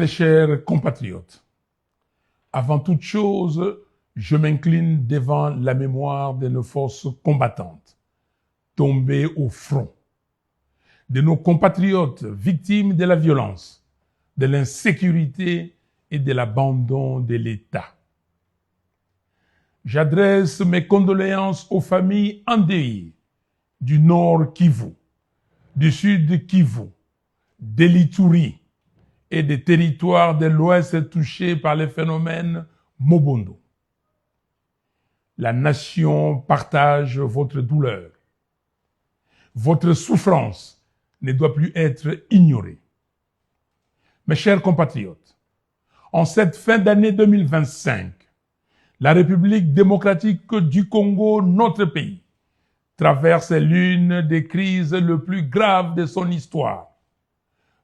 Très chers compatriotes, avant toute chose, je m'incline devant la mémoire de nos forces combattantes tombées au front, de nos compatriotes victimes de la violence, de l'insécurité et de l'abandon de l'État. J'adresse mes condoléances aux familles endeuillées du Nord Kivu, du Sud Kivu, de l'Ituri et des territoires de l'Ouest touchés par les phénomènes Mobondo. La nation partage votre douleur. Votre souffrance ne doit plus être ignorée. Mes chers compatriotes, en cette fin d'année 2025, la République démocratique du Congo, notre pays, traverse l'une des crises les plus graves de son histoire.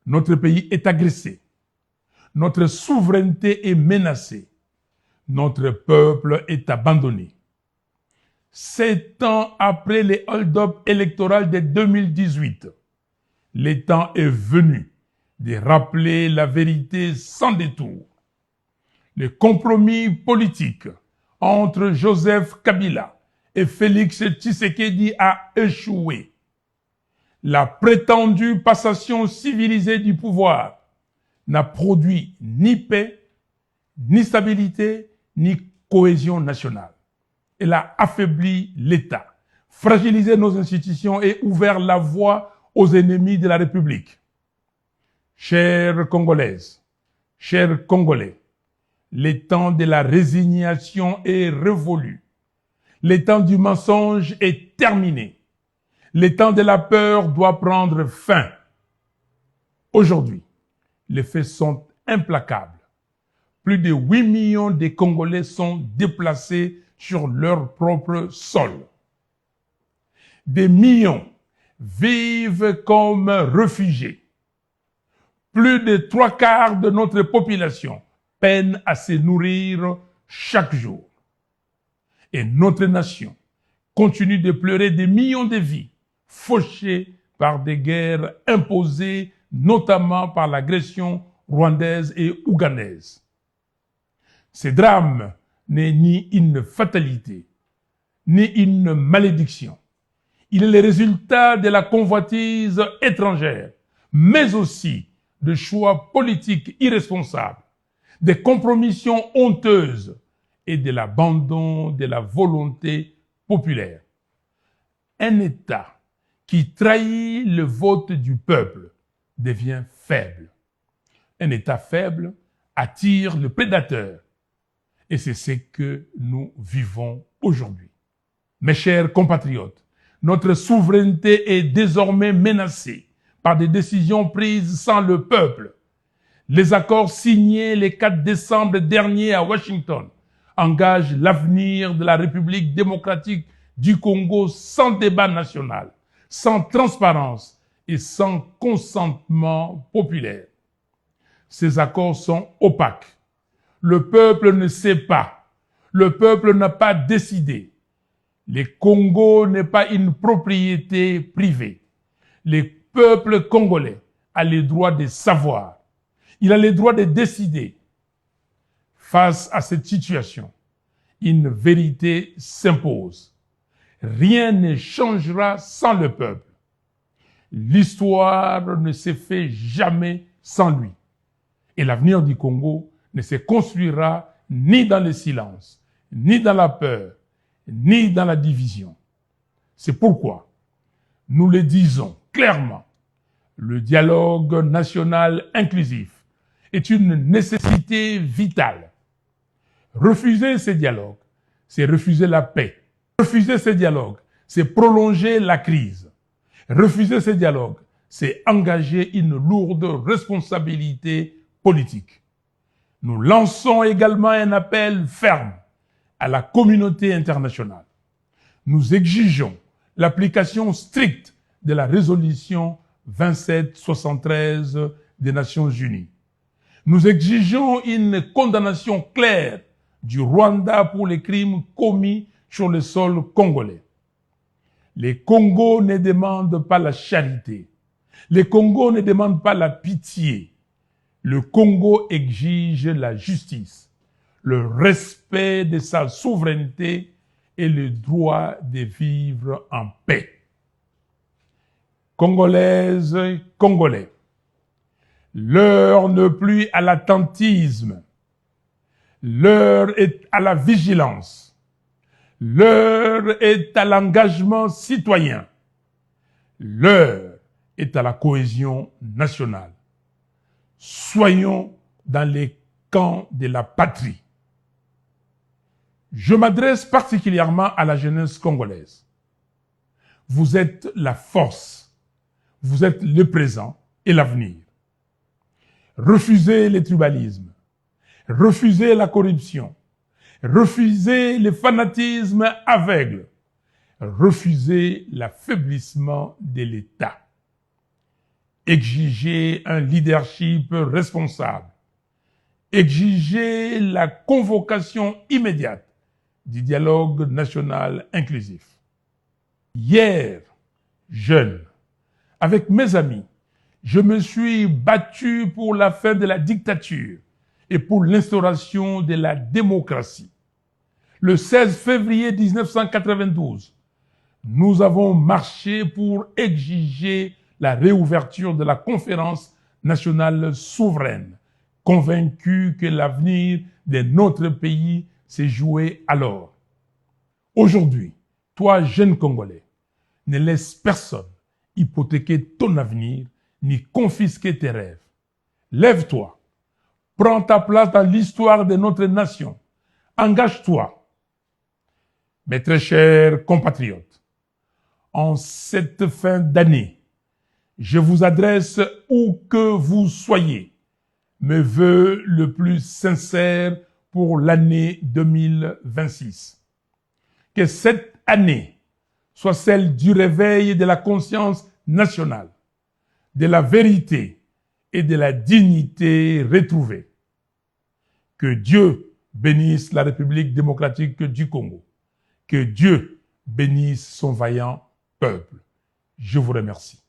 Notre pays est agressé. Notre souveraineté est menacée. Notre peuple est abandonné. 7 ans après les hold-up électoraux de 2018, le temps est venu de rappeler la vérité sans détour. Le compromis politique entre Joseph Kabila et Félix Tshisekedi a échoué. La prétendue passation civilisée du pouvoir n'a produit ni paix, ni stabilité, ni cohésion nationale. Elle a affaibli l'État, fragilisé nos institutions et ouvert la voie aux ennemis de la République. Chères Congolaises, chers Congolais, le temps de la résignation est révolu. Le temps du mensonge est terminé. Le temps de la peur doit prendre fin. Aujourd'hui, les faits sont implacables. Plus de 8 millions de Congolais sont déplacés sur leur propre sol. Des millions vivent comme réfugiés. Plus de 3/4 de notre population peine à se nourrir chaque jour. Et notre nation continue de pleurer des millions de vies fauchées par des guerres imposées, notamment par l'agression rwandaise et ougandaise. Ce drame n'est ni une fatalité, ni une malédiction. Il est le résultat de la convoitise étrangère, mais aussi de choix politiques irresponsables, des compromissions honteuses et de l'abandon de la volonté populaire. Un État qui trahit le vote du peuple devient faible. Un État faible attire le prédateur. Et c'est ce que nous vivons aujourd'hui. Mes chers compatriotes, notre souveraineté est désormais menacée par des décisions prises sans le peuple. Les accords signés le 4 décembre dernier à Washington engagent l'avenir de la République démocratique du Congo sans débat national, sans transparence et sans consentement populaire. Ces accords sont opaques. Le peuple ne sait pas. Le peuple n'a pas décidé. Le Congo n'est pas une propriété privée. Le peuple congolais a le droit de savoir. Il a le droit de décider. Face à cette situation, une vérité s'impose. Rien ne changera sans le peuple. L'histoire ne se fait jamais sans lui. Et l'avenir du Congo ne se construira ni dans le silence, ni dans la peur, ni dans la division. C'est pourquoi nous le disons clairement, le dialogue national inclusif est une nécessité vitale. Refuser ce dialogue, c'est refuser la paix. Refuser ce dialogue, c'est prolonger la crise. Refuser ce dialogue, c'est engager une lourde responsabilité politique. Nous lançons également un appel ferme à la communauté internationale. Nous exigeons l'application stricte de la résolution 2773 des Nations Unies. Nous exigeons une condamnation claire du Rwanda pour les crimes commis sur le sol congolais. Les Congos ne demandent pas la charité. Les Congos ne demandent pas la pitié. Le Congo exige la justice, le respect de sa souveraineté et le droit de vivre en paix. Congolaises, Congolais, l'heure n'est plus à l'attentisme, l'heure est à la vigilance, l'heure est à l'engagement citoyen, l'heure est à la cohésion nationale. Soyons dans les camps de la patrie. Je m'adresse particulièrement à la jeunesse congolaise. Vous êtes la force, vous êtes le présent et l'avenir. Refusez les tribalismes, refusez la corruption, refusez le fanatisme aveugle, refusez l'affaiblissement de l'État. Exigez un leadership responsable. Exigez la convocation immédiate du dialogue national inclusif. Hier, jeune, avec mes amis, je me suis battu pour la fin de la dictature et pour l'instauration de la démocratie. Le 16 février 1992, nous avons marché pour exiger la réouverture de la conférence nationale souveraine, convaincus que l'avenir de notre pays s'est joué alors. Aujourd'hui, toi, jeune Congolais, ne laisse personne hypothéquer ton avenir ni confisquer tes rêves. Lève-toi, prends ta place dans l'histoire de notre nation, engage-toi. Mes très chers compatriotes, en cette fin d'année, je vous adresse où que vous soyez mes vœux le plus sincère pour l'année 2026. Que cette année soit celle du réveil de la conscience nationale, de la vérité et de la dignité retrouvée. Que Dieu bénisse la République démocratique du Congo. Que Dieu bénisse son vaillant peuple. Je vous remercie.